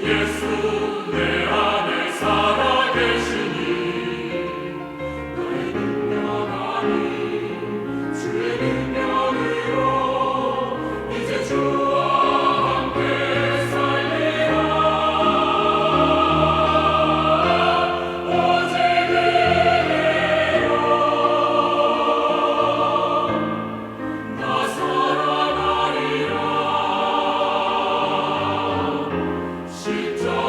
예수 내 안에 살아계시니 나의 능력 아닌 주의 능력으로 이제 주와 함께 살리라. 오직 은혜로 나 살아가리라. 십자가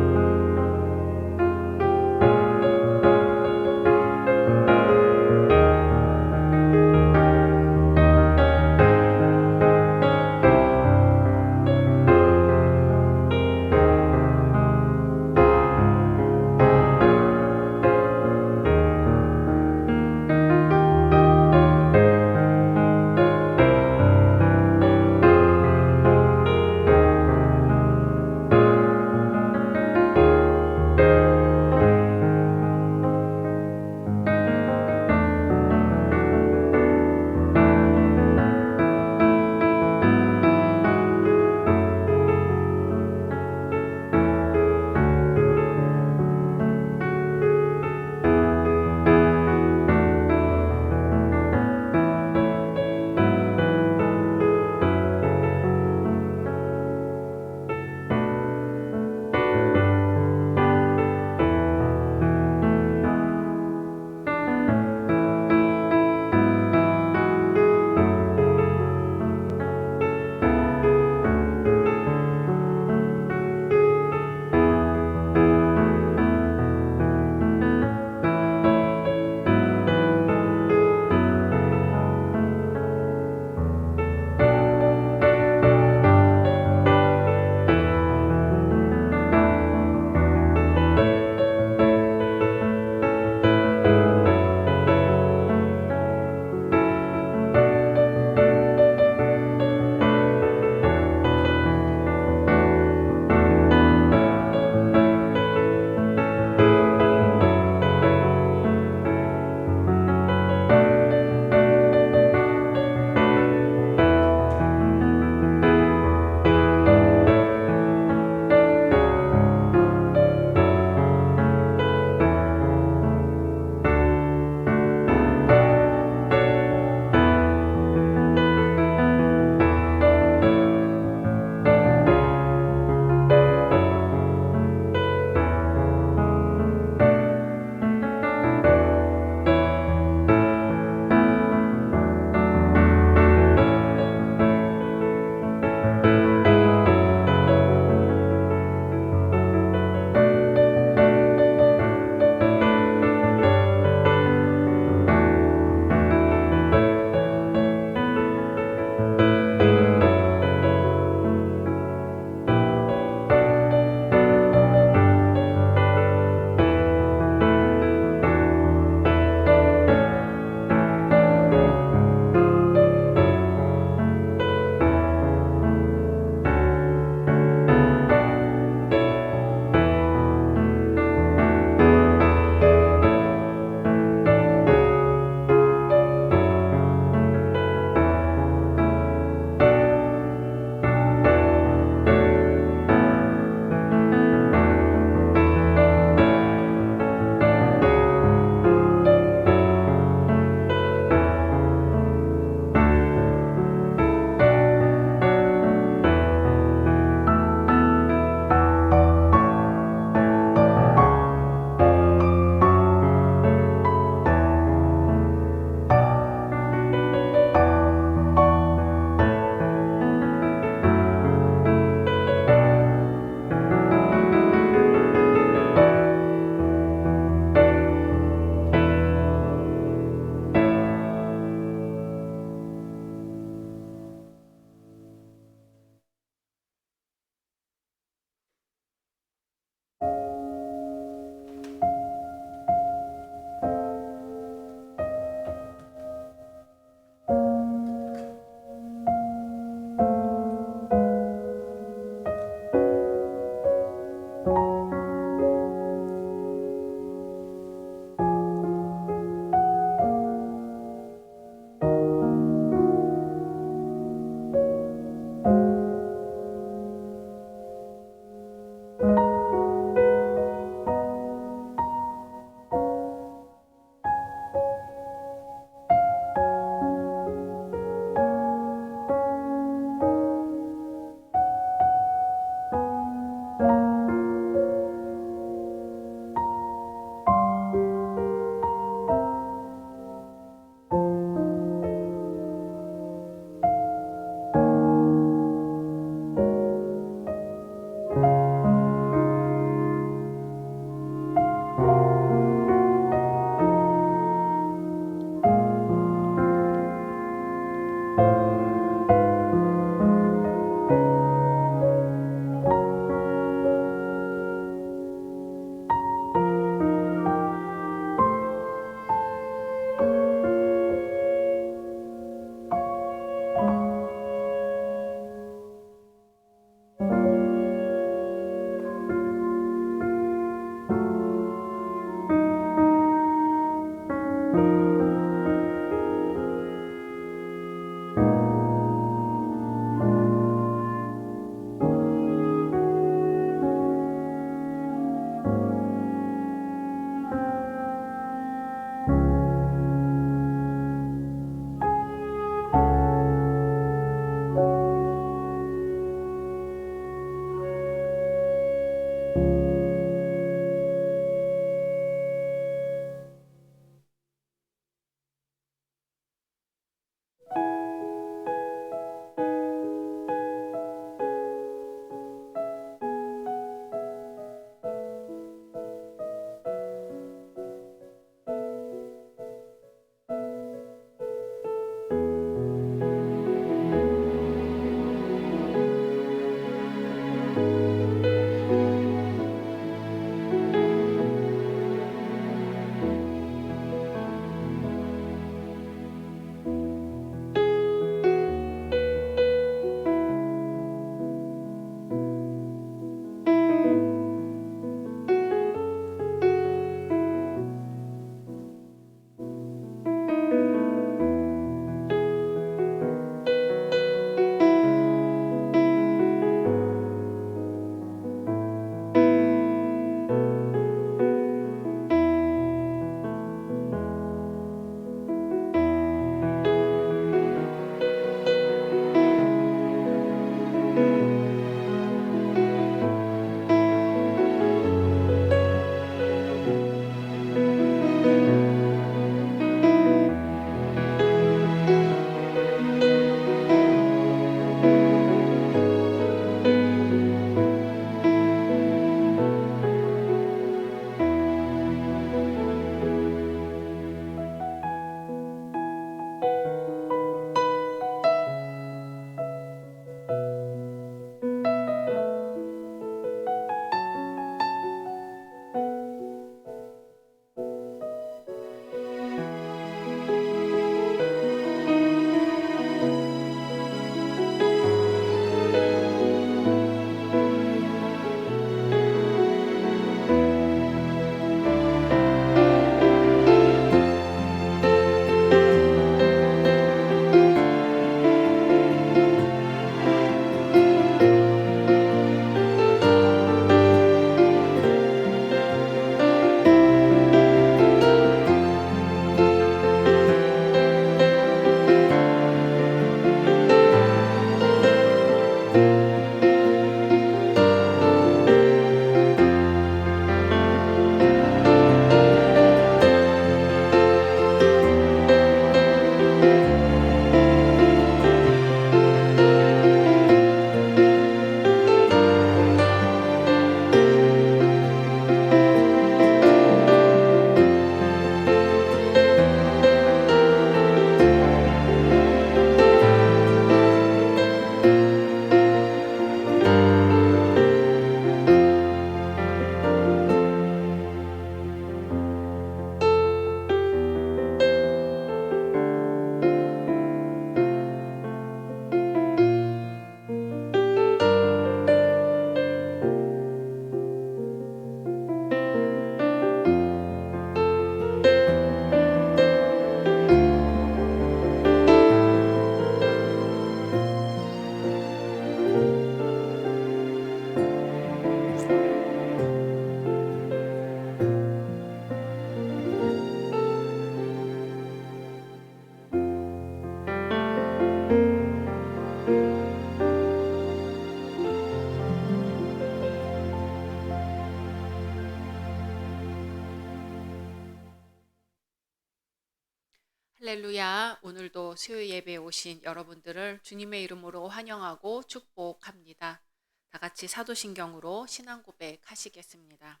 할렐루야. 오늘도 수요 예배에 오신 여러분들을 주님의 이름으로 환영하고 축복합니다. 다 같이 사도신경으로 신앙 고백하시겠습니다.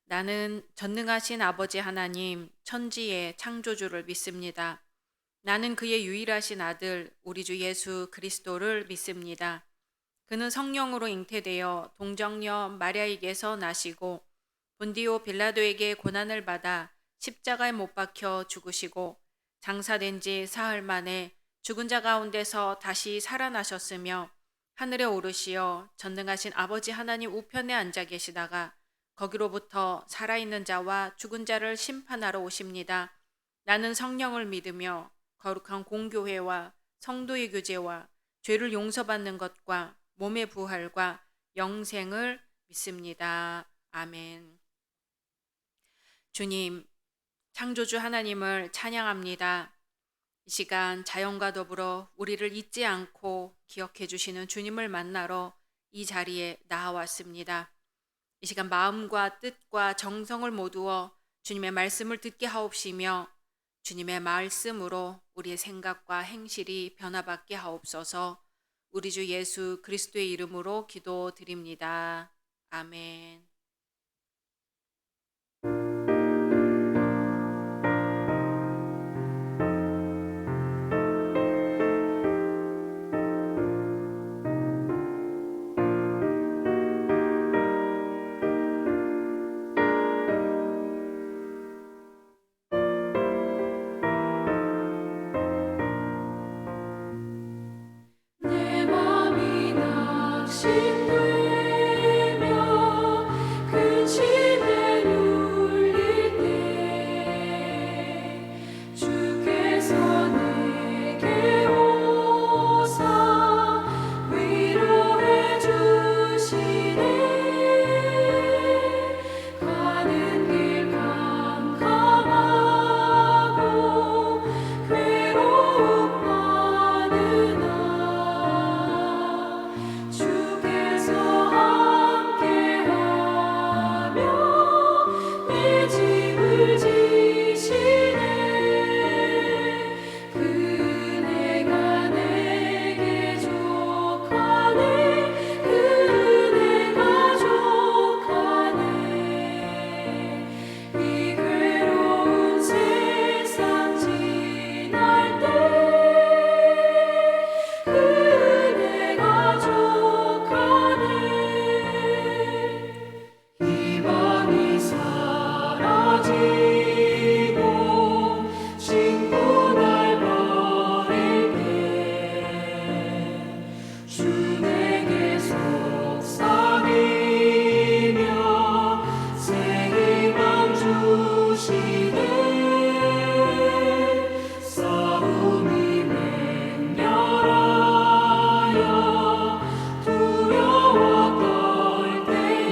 나는 전능하신 아버지 하나님, 천지의 창조주를 믿습니다. 나는 그의 유일하신 아들, 우리 주 예수 그리스도를 믿습니다. 그는 성령으로 잉태되어 동정녀 마리아에게서 나시고 본디오 빌라도에게 고난을 받아 십자가에 못 박혀 죽으시고 장사된 지 사흘 만에 죽은 자 가운데서 다시 살아나셨으며 하늘에 오르시어 전능하신 아버지 하나님 우편에 앉아 계시다가 거기로부터 살아있는 자와 죽은 자를 심판하러 오십니다. 나는 성령을 믿으며 거룩한 공교회와 성도의 교제와 죄를 용서받는 것과 몸의 부활과 영생을 믿습니다. 아멘. 주님, 창조주 하나님을 찬양합니다. 이 시간 자연과 더불어 우리를 잊지 않고 기억해 주시는 주님을 만나러 이 자리에 나아왔습니다. 이 시간 마음과 뜻과 정성을 모두어 주님의 말씀을 듣게 하옵시며 주님의 말씀으로 우리의 생각과 행실이 변화받게 하옵소서. 우리 주 예수 그리스도의 이름으로 기도드립니다. 아멘. 내 맘이 낙심되며 근심에 눌릴 때 주께서 내게 오사 위로해 주시네. 가는 길 캄캄하고 괴로움 많으나 주께서 함께하며 내 짐을 지시네. 그네가 내게 족하네. 그네가 족하네. 이 괴로운 세상 지날 때 그네가 족하네. 희망이 사라지고 친구 날 버릴 때 주 내게 속삭이며 새 희망 주시네. 싸움이 맹렬하여 두려워 떨 때에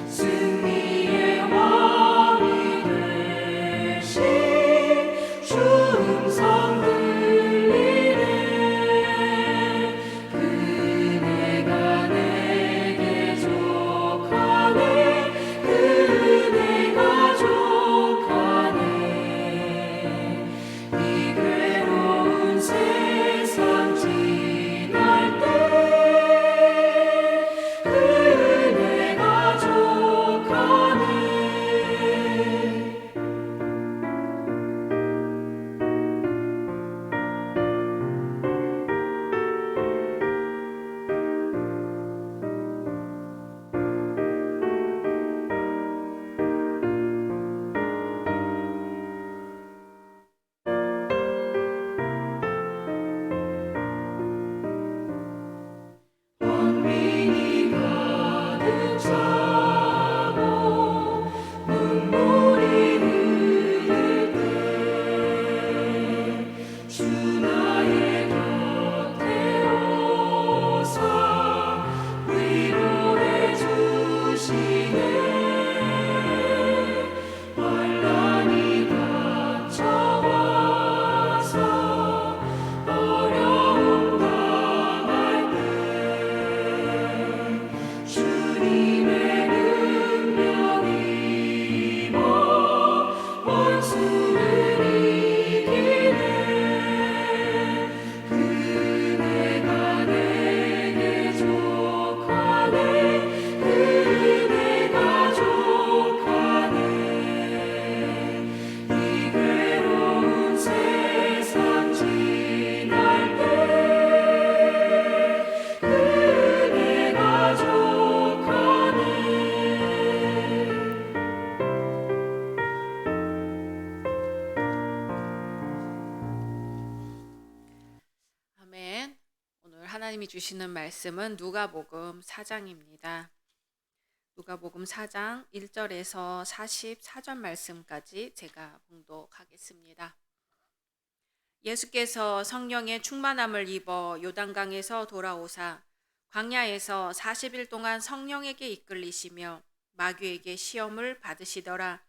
승리의 왕이 되신 주 음성 들리네. 그네가 내게 족하네. 그네가 족하네. 이 괴로운 세상 지날 때 그네가 족하네. 하나님이 주시는 말씀은 누가복음 4장입니다. 누가복음 4장 1절에서 44절 말씀까지 제가 봉독하겠습니다. 예수께서 성령의 충만함을 입어 요단강에서 돌아오사 광야에서 40일 동안 성령에게 이끌리시며 마귀에게 시험을 받으시더라.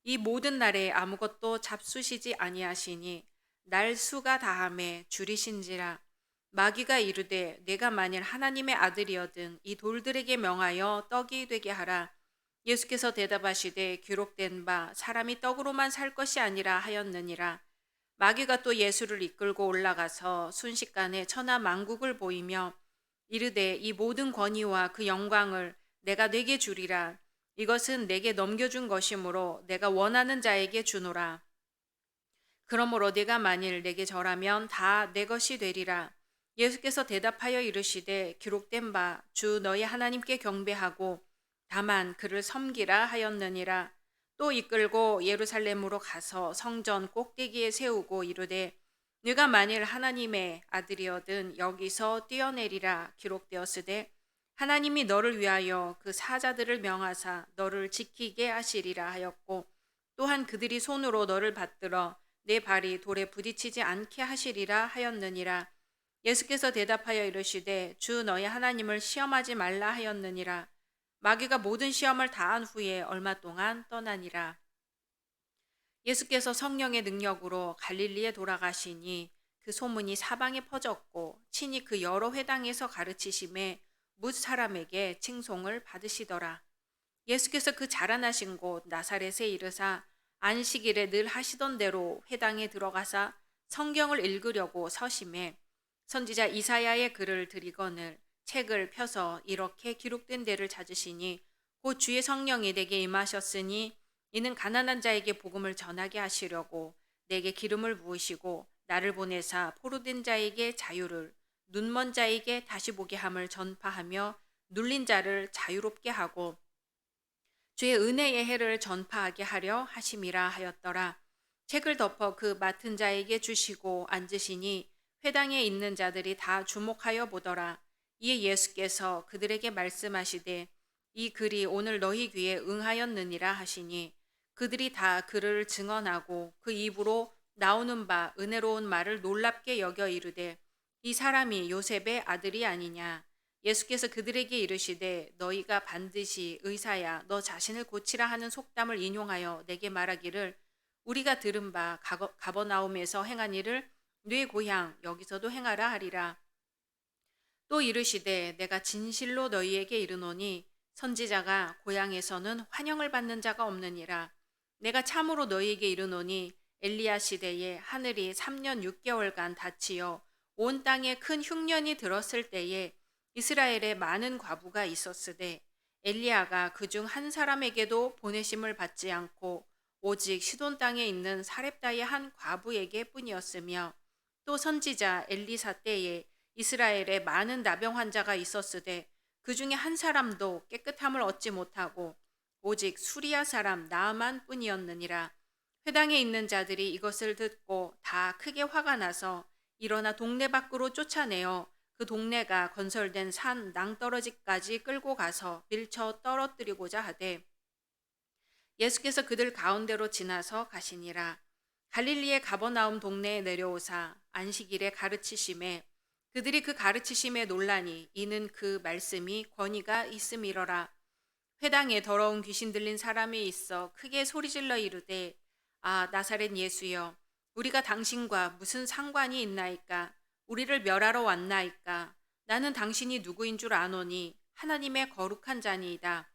이 모든 날에 아무것도 잡수시지 아니하시니 날 수가 다함에 줄이신지라. 마귀가 이르되 내가 만일 하나님의 아들이어든 이 돌들에게 명하여 떡이 되게 하라. 예수께서 대답하시되 기록된 바 사람이 떡으로만 살 것이 아니라 하였느니라. 마귀가 또 예수를 이끌고 올라가서 순식간에 천하 만국을 보이며 이르되 이 모든 권위와 그 영광을 내가 네게 주리라. 이것은 내게 넘겨준 것이므로 내가 원하는 자에게 주노라. 그러므로 네가 만일 내게 절하면 다 내 것이 되리라. 예수께서 대답하여 이르시되 기록된 바 주 너희 하나님께 경배하고 다만 그를 섬기라 하였느니라. 또 이끌고 예루살렘으로 가서 성전 꼭대기에 세우고 이르되 네가 만일 하나님의 아들이어든 여기서 뛰어내리라. 기록되었으되 하나님이 너를 위하여 그 사자들을 명하사 너를 지키게 하시리라 하였고 또한 그들이 손으로 너를 받들어 내 발이 돌에 부딪히지 않게 하시리라 하였느니라. 예수께서 대답하여 이르시되 주 너희 하나님을 시험하지 말라 하였느니라. 마귀가 모든 시험을 다한 후에 얼마 동안 떠나니라. 예수께서 성령의 능력으로 갈릴리에 돌아가시니 그 소문이 사방에 퍼졌고 친히 그 여러 회당에서 가르치심에 뭇 사람에게 칭송을 받으시더라. 예수께서 그 자라나신 곳 나사렛에 이르사 안식일에 늘 하시던 대로 회당에 들어가사 성경을 읽으려고 서심해 선지자 이사야의 글을 들이거늘 책을 펴서 이렇게 기록된 데를 찾으시니 곧 주의 성령이 내게 임하셨으니 이는 가난한 자에게 복음을 전하게 하시려고 내게 기름을 부으시고 나를 보내사 포로된 자에게 자유를 눈먼 자에게 다시 보게 함을 전파하며 눌린 자를 자유롭게 하고 주의 은혜의 해를 전파하게 하려 하심이라 하였더라. 책을 덮어 그 맡은 자에게 주시고 앉으시니 회당에 있는 자들이 다 주목하여 보더라. 이에 예수께서 그들에게 말씀하시되 이 글이 오늘 너희 귀에 응하였느니라 하시니 그들이 다 그를 증언하고 그 입으로 나오는 바 은혜로운 말을 놀랍게 여겨 이르되 이 사람이 요셉의 아들이 아니냐. 예수께서 그들에게 이르시되 너희가 반드시 의사야 너 자신을 고치라 하는 속담을 인용하여 내게 말하기를 우리가 들은 바 가버나움에서 행한 일을 네 고향 여기서도 행하라 하리라. 또 이르시되 내가 진실로 너희에게 이르노니 선지자가 고향에서는 환영을 받는 자가 없느니라. 내가 참으로 너희에게 이르노니 엘리야 시대에 하늘이 3년 6개월간 닫히어 온 땅에 큰 흉년이 들었을 때에 이스라엘에 많은 과부가 있었으되 엘리야가 그중 한 사람에게도 보내심을 받지 않고 오직 시돈 땅에 있는 사렙다의 한 과부에게 뿐이었으며 또 선지자 엘리사 때에 이스라엘에 많은 나병 환자가 있었으되 그 중에 한 사람도 깨끗함을 얻지 못하고 오직 수리아 사람 나아만 뿐이었느니라. 회당에 있는 자들이 이것을 듣고 다 크게 화가 나서 일어나 동네 밖으로 쫓아내어 그 동네가 건설된 산 낭떠러지까지 끌고 가서 밀쳐 떨어뜨리고자 하되 예수께서 그들 가운데로 지나서 가시니라. 갈릴리의 가버나움 동네에 내려오사 안식일에 가르치심에 그들이 그 가르치심에 놀라니 이는 그 말씀이 권위가 있음이러라. 회당에 더러운 귀신 들린 사람이 있어 크게 소리질러 이르되 아 나사렛 예수여 우리가 당신과 무슨 상관이 있나이까. 우리를 멸하러 왔나이까. 나는 당신이 누구인 줄 아노니 하나님의 거룩한 자니이다.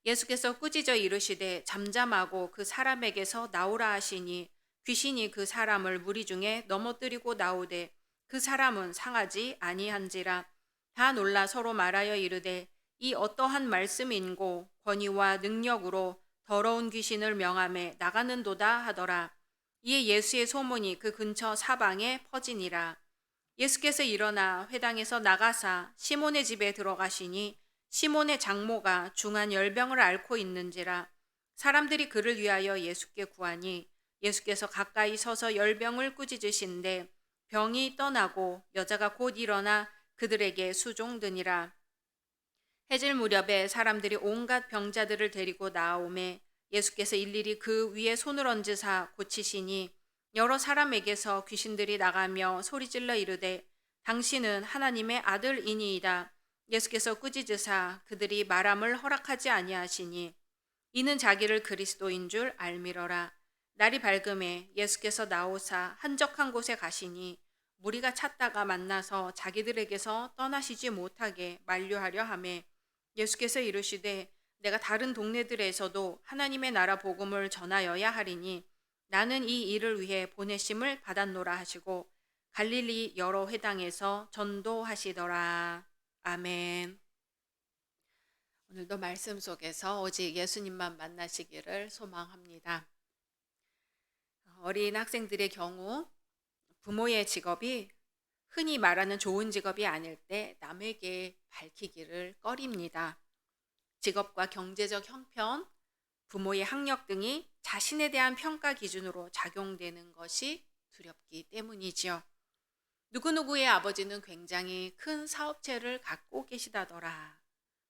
예수께서 꾸짖어 이르시되 잠잠하고 그 사람에게서 나오라 하시니 귀신이 그 사람을 무리 중에 넘어뜨리고 나오되 그 사람은 상하지 아니한지라. 다 놀라 서로 말하여 이르되 이 어떠한 말씀인고 권위와 능력으로 더러운 귀신을 명함에 나가는도다 하더라. 이에 예수의 소문이 그 근처 사방에 퍼지니라. 예수께서 일어나 회당에서 나가사 시몬의 집에 들어가시니 시몬의 장모가 중한 열병을 앓고 있는지라. 사람들이 그를 위하여 예수께 구하니 예수께서 가까이 서서 열병을 꾸짖으신데 병이 떠나고 여자가 곧 일어나 그들에게 수종드니라. 해질 무렵에 사람들이 온갖 병자들을 데리고 나아오매 예수께서 일일이 그 위에 손을 얹으사 고치시니 여러 사람에게서 귀신들이 나가며 소리질러 이르되 당신은 하나님의 아들이니이다. 예수께서 꾸짖으사 그들이 말함을 허락하지 아니하시니 이는 자기를 그리스도인 줄 알미러라. 날이 밝음에 예수께서 나오사 한적한 곳에 가시니 무리가 찾다가 만나서 자기들에게서 떠나시지 못하게 만류하려 하매 예수께서 이르시되 내가 다른 동네들에서도 하나님의 나라 복음을 전하여야 하리니 나는 이 일을 위해 보내심을 받았노라 하시고 갈릴리 여러 회당에서 전도하시더라. 아멘. 오늘도 말씀 속에서 오직 예수님만 만나시기를 소망합니다. 어린 학생들의 경우 부모의 직업이 흔히 말하는 좋은 직업이 아닐 때 남에게 밝히기를 꺼립니다. 직업과 경제적 형편, 부모의 학력 등이 자신에 대한 평가 기준으로 작용되는 것이 두렵기 때문이지요. 누구누구의 아버지는 굉장히 큰 사업체를 갖고 계시다더라.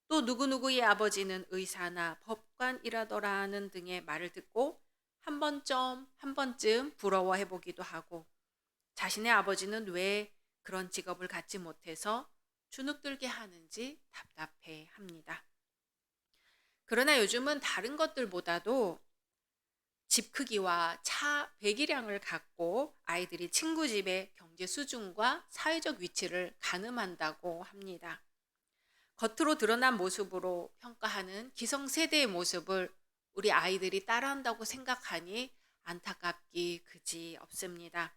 또 누구누구의 아버지는 의사나 법관이라더라는 등의 말을 듣고 한 번쯤 부러워해 보기도 하고 자신의 아버지는 왜 그런 직업을 갖지 못해서 주눅들게 하는지 답답해 합니다. 그러나 요즘은 다른 것들보다도 집 크기와 차 배기량을 갖고 아이들이 친구 집의 경제 수준과 사회적 위치를 가늠한다고 합니다. 겉으로 드러난 모습으로 평가하는 기성세대의 모습을 우리 아이들이 따라한다고 생각하니 안타깝기 그지 없습니다.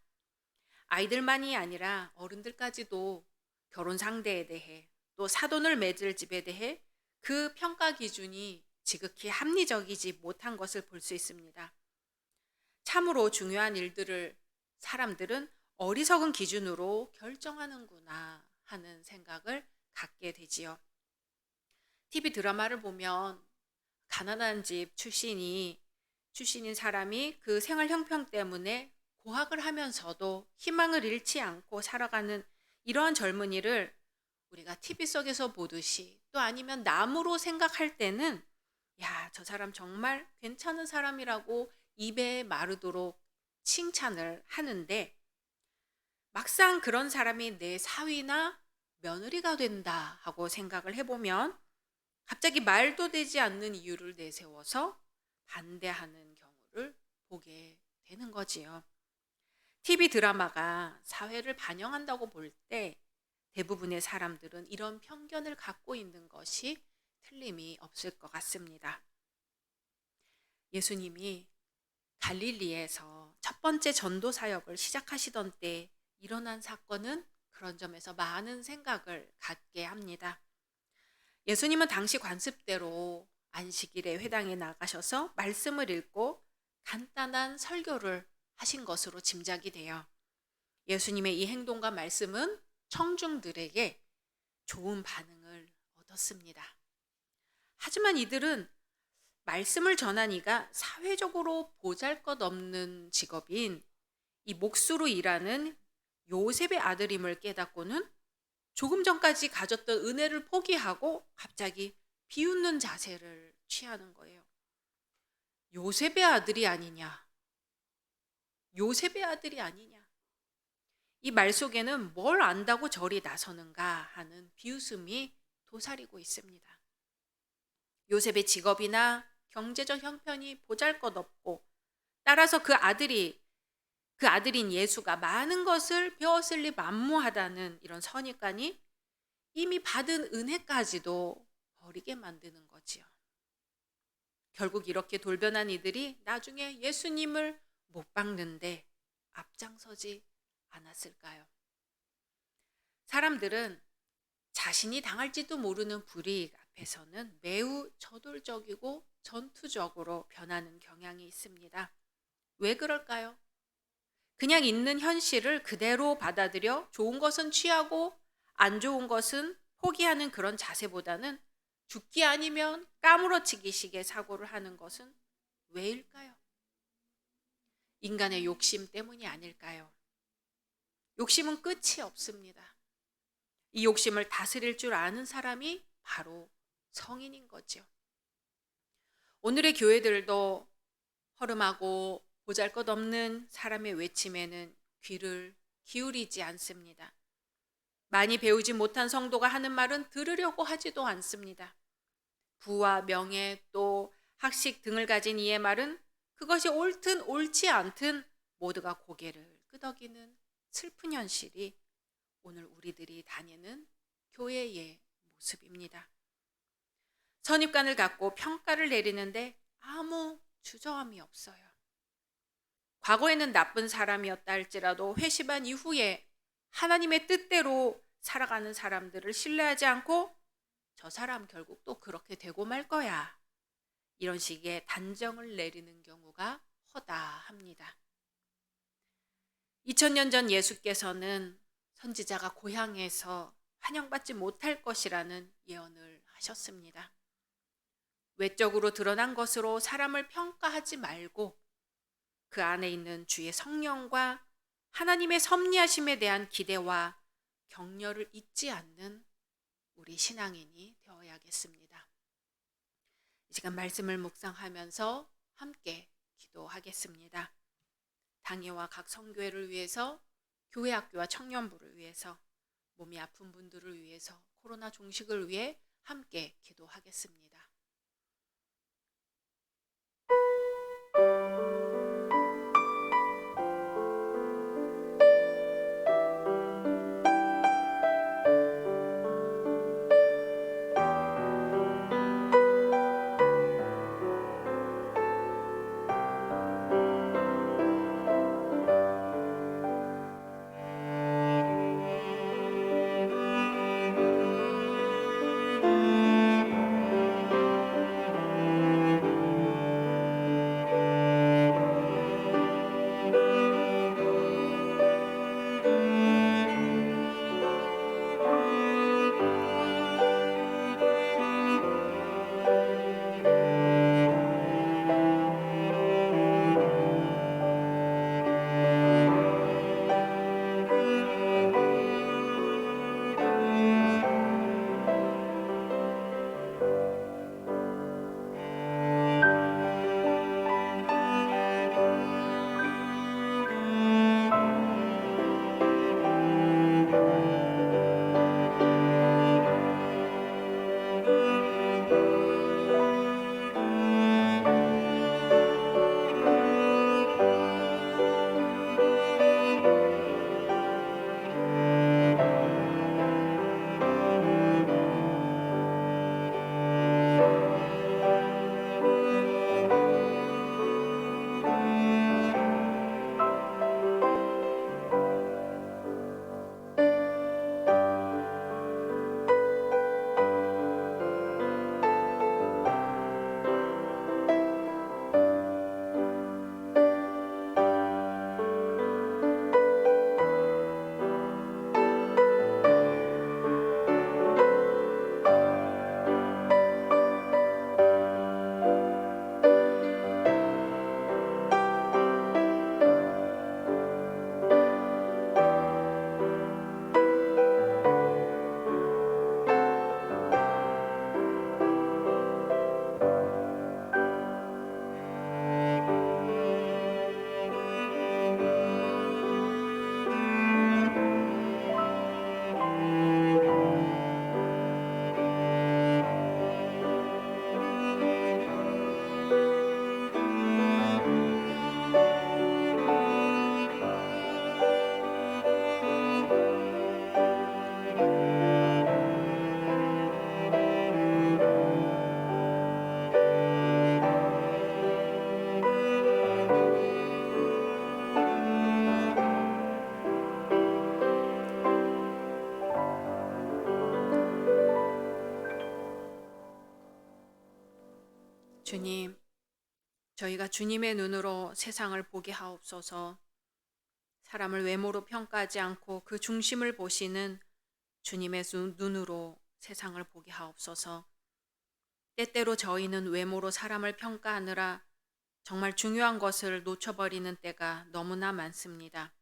아이들만이 아니라 어른들까지도 결혼 상대에 대해 또 사돈을 맺을 집에 대해 그 평가 기준이 지극히 합리적이지 못한 것을 볼 수 있습니다. 참으로 중요한 일들을 사람들은 어리석은 기준으로 결정하는구나 하는 생각을 갖게 되지요. TV 드라마를 보면 가난한 집 출신인 사람이 그 생활 형편 때문에 고학을 하면서도 희망을 잃지 않고 살아가는 이러한 젊은이를 우리가 TV 속에서 보듯이 또 아니면 남으로 생각할 때는 야, 저 사람 정말 괜찮은 사람이라고 입에 마르도록 칭찬을 하는데 막상 그런 사람이 내 사위나 며느리가 된다 하고 생각을 해보면 갑자기 말도 되지 않는 이유를 내세워서 반대하는 경우를 보게 되는 거지요. TV 드라마가 사회를 반영한다고 볼 때 대부분의 사람들은 이런 편견을 갖고 있는 것이 틀림이 없을 것 같습니다. 예수님이 갈릴리에서 첫 번째 전도 사역을 시작하시던 때 일어난 사건은 그런 점에서 많은 생각을 갖게 합니다. 예수님은 당시 관습대로 안식일에 회당에 나가셔서 말씀을 읽고 간단한 설교를 하신 것으로 짐작이 돼요. 예수님의 이 행동과 말씀은 청중들에게 좋은 반응을 얻었습니다. 하지만 이들은 말씀을 전한 이가 사회적으로 보잘것없는 직업인 이 목수로 일하는 요셉의 아들임을 깨닫고는 조금 전까지 가졌던 은혜를 포기하고 갑자기 비웃는 자세를 취하는 거예요. 요셉의 아들이 아니냐? 요셉의 아들이 아니냐? 이 말 속에는 뭘 안다고 저리 나서는가 하는 비웃음이 도사리고 있습니다. 요셉의 직업이나 경제적 형편이 보잘것없고 따라서 그 아들인 예수가 많은 것을 배웠을리 만무하다는 이런 선입관이 이미 받은 은혜까지도 버리게 만드는 거지요. 결국 이렇게 돌변한 이들이 나중에 예수님을 못 박는데 앞장서지 않았을까요? 사람들은 자신이 당할지도 모르는 불이익 앞에서는 매우 저돌적이고 전투적으로 변하는 경향이 있습니다. 왜 그럴까요? 그냥 있는 현실을 그대로 받아들여 좋은 것은 취하고 안 좋은 것은 포기하는 그런 자세보다는 죽기 아니면 까무러치기식의 사고를 하는 것은 왜일까요? 인간의 욕심 때문이 아닐까요? 욕심은 끝이 없습니다. 이 욕심을 다스릴 줄 아는 사람이 바로 성인인 거죠. 오늘의 교회들도 허름하고 보잘것없는 사람의 외침에는 귀를 기울이지 않습니다. 많이 배우지 못한 성도가 하는 말은 들으려고 하지도 않습니다. 부와 명예 또 학식 등을 가진 이의 말은 그것이 옳든 옳지 않든 모두가 고개를 끄덕이는 슬픈 현실이 오늘 우리들이 다니는 교회의 모습입니다. 선입관을 갖고 평가를 내리는데 아무 주저함이 없어요. 과거에는 나쁜 사람이었다 할지라도 회심한 이후에 하나님의 뜻대로 살아가는 사람들을 신뢰하지 않고 저 사람 결국 또 그렇게 되고 말 거야. 이런 식의 단정을 내리는 경우가 허다합니다. 2000년 전 예수께서는 선지자가 고향에서 환영받지 못할 것이라는 예언을 하셨습니다. 외적으로 드러난 것으로 사람을 평가하지 말고 그 안에 있는 주의 성령과 하나님의 섭리하심에 대한 기대와 격려를 잊지 않는 우리 신앙인이 되어야겠습니다. 이 시간 말씀을 묵상하면서 함께 기도하겠습니다. 당회와 각 성교회를 위해서, 교회 학교와 청년부를 위해서, 몸이 아픈 분들을 위해서, 코로나 종식을 위해 함께 기도하겠습니다. 주님, 저희가 주님의 눈으로 세상을 보게 하옵소서. 사람을 외모로 평가하지 않고 그 중심을 보시는 주님의 눈으로 세상을 보게 하옵소서. 때때로 저희는 외모로 사람을 평가하느라 정말 중요한 것을 놓쳐버리는 때가 너무나 많습니다.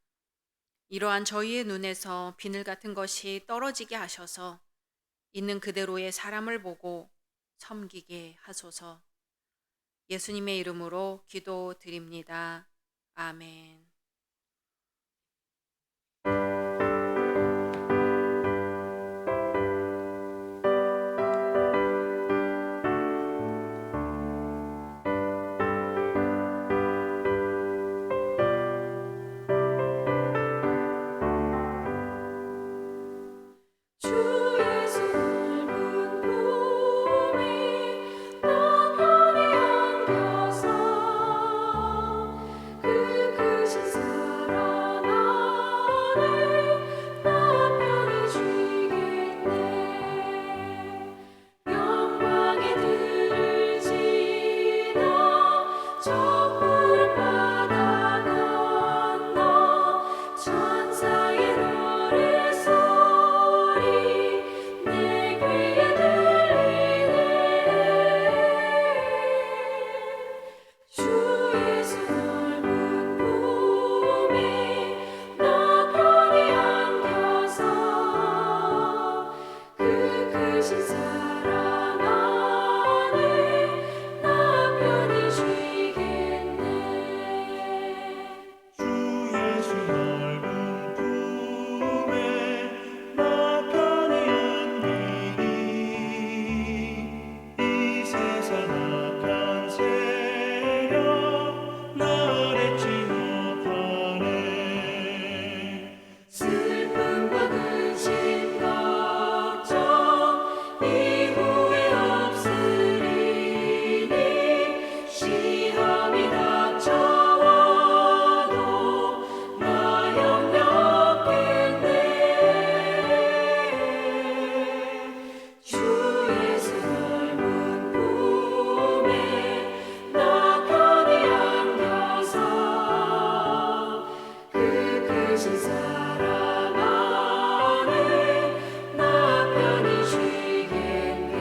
이러한 저희의 눈에서 비늘 같은 것이 떨어지게 하셔서 있는 그대로의 사람을 보고 섬기게 하소서. 예수님의 이름으로 기도드립니다. 아멘. 주 예수 넓은 품에 나 편히 안겨서 그 크신 사랑 안에 나 편히 쉬겠네. 영광의 들을 지나 저 푸른 바다 건너 천사의 노래소리 내 귀에 들리네. 주 예수 넓은 품에 나 편히 안겨서 그 크신 사랑 안에 나 편히 쉬겠네. 주 예수 넓은 품에 나 편히 안기니 이 세상 악한 세력 나를 치 못하네. 슬픔과 근심 걱정 이후에 없으리니 시험이 닥쳐와도 나 영렵겠네. 주 예수 넓은 품에 나 편히 안겨서 그 크신 사랑 안에 나 편히 쉬겠네.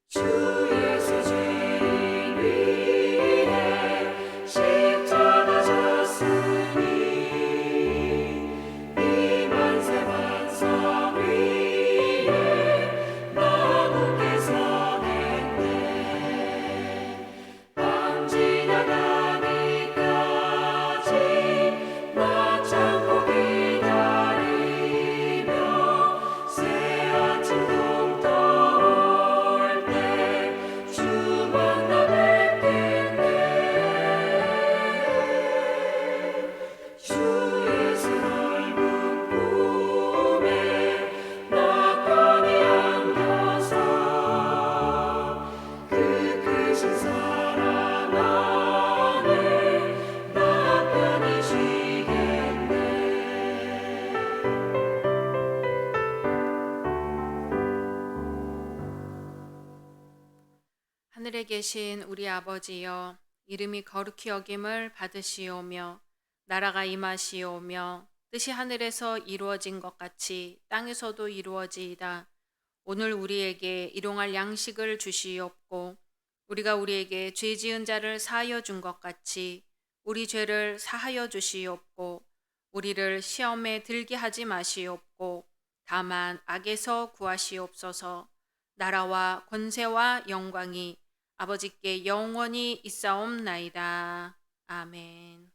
주 예수 죄인 위해 십자가 졌으니 이 만세 반석 위에 나 굳게 서겠네. 밤 지나가기까지 나 참고 기다리며 새 아침 동떠올 때 주 만나 뵙겠네. 주 예수 넓은 품에 나 편히 안겨서 그 크신 사랑 안에 나 편히 쉬겠네. 하늘에 계신 우리 아버지여, 이름이 거룩히 여김을 받으시오며 나라가 임하시오며 뜻이 하늘에서 이루어진 것 같이 땅에서도 이루어지이다. 오늘 우리에게 일용할 양식을 주시옵고 우리가 우리에게 죄 지은 자를 사하여 준 것 같이 우리 죄를 사하여 주시옵고 우리를 시험에 들게 하지 마시옵고 다만 악에서 구하시옵소서. 나라와 권세와 영광이 아버지께 영원히 있사옵나이다. 아멘.